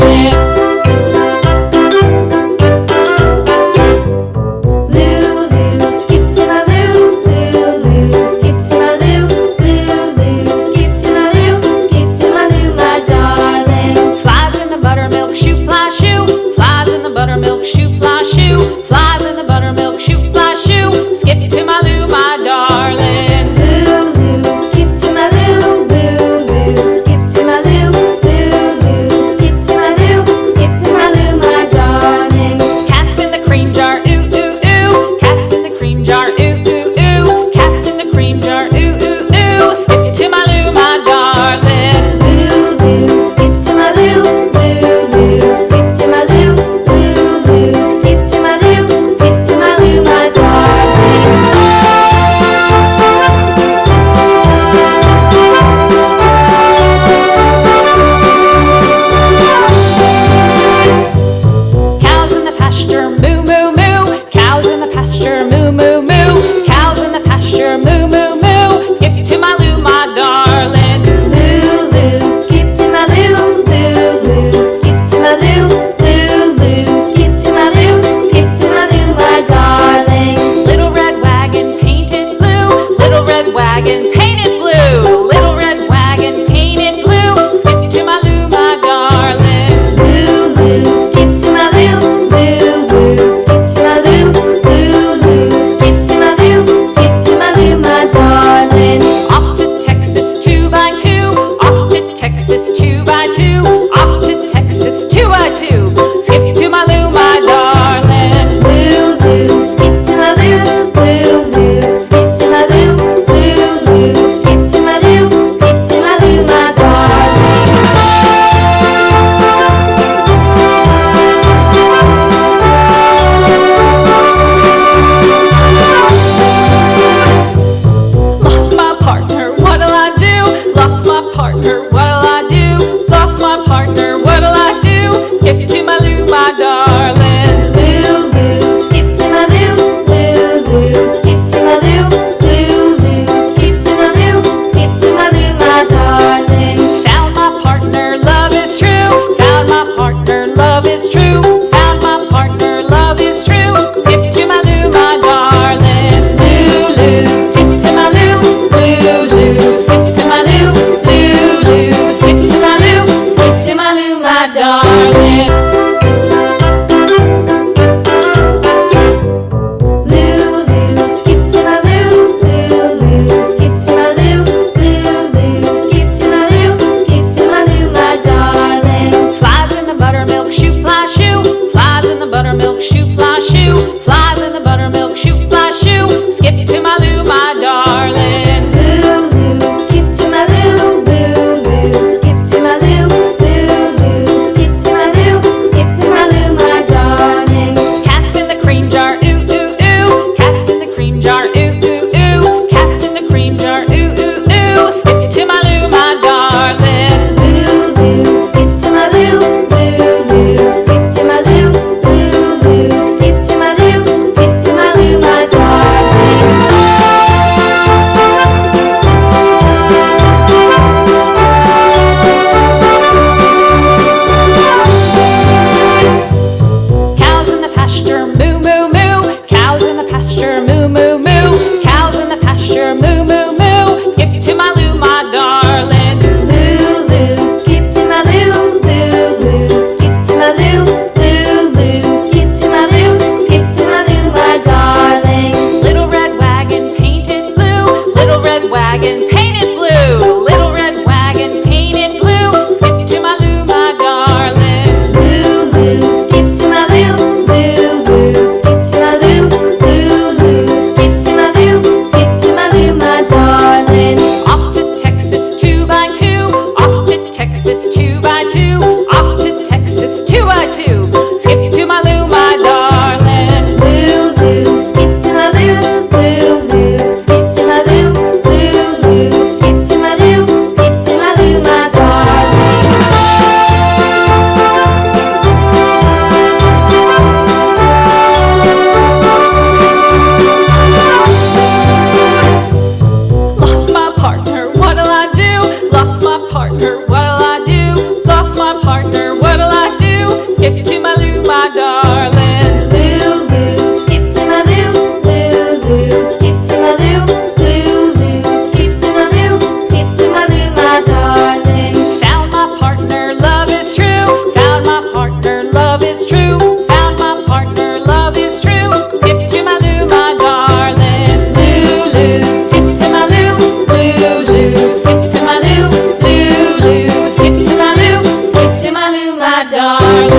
darling. Lulu, skip to my Lou. Lulu, skip to my Lou. Lulu, skip to my Lou. Skip to my Lou, my darling. Flies in the buttermilk shoe, fly shoe. Flies in the buttermilk shoe, fly shoe. Flies in the buttermilk shoe, fly shoe. Skip to my Lou, my darling. Lulu, skip to my Lou. Lulu, skip to my Lou. Lulu, skip to my Lou. Skip to my Lou, my darling. Cats in the cream jar, ooh ooh ooh. Cats in the cream jar, ooh ooh ooh. Cats in the cream jar, ooh ooh ooh. Skip to my Lou, my darling. Lulu, skip to my Lou. Lulu, skip to my Lou. Lulu, skip to my Lou. Skip to my Lou, my darling. Cows in the pasture, moo moo moo. Cows in the pasture, moo moo moo. Cows in the pasture, moo moo moo. Skip to my Lou, my darling. Lulu, skip to my Lou. Lulu, skip to my Lou. Lulu, skip to my Lou. Skip to my Lou, my darling. Little red wagon painted blue. Little red wagon painted blue. Little red wagon painted blue. Skip to my Lou, my darling. Lulu, skip to my Lou. Lulu, skip to my Lou. Lulu, skip to my Lou. Skip to my Lou, my darling. Off to Texas 2x2. Off to Texas 2x2. Off to Texas 2x2. Skip to my Lou, my darling. Lulu, skip to my Lou. Lulu, skip to my Lou. Lulu, skip to my Lou. Skip to my Lou, my darling. Lost my partner, what'll I do? Lost my partner, what'll I do? Lost my partner, what'll I do? Skip to my Lou, my darling. Lulu, skip to my Lou. Lulu, skip to my Lou. Lulu, skip to my Lou. Skip to my Lou, my darling. Found my partner, love is true. Found my partner, love is true. Found my partner, love is true. Skip to my Lou, my darling. Lulu, skip to my Lou. Lulu, skip to my Lou. Lulu, skip to my Lou. Skip to my Lou, my darling. Lulu, skip to my Lou. Lulu, skip to my Lou. Lulu, skip to my Lou. Skip to my Lou, my darling. Flies in the buttermilk shoe, fly shoe. Flies in the buttermilk shoe, fly shoe. Flies in the buttermilk shoe, fly shoe. Skip to my Lou, my darling. Lulu, skip to my Lou. Lulu, skip to my Lou. Lulu, skip to my Lou. my darling.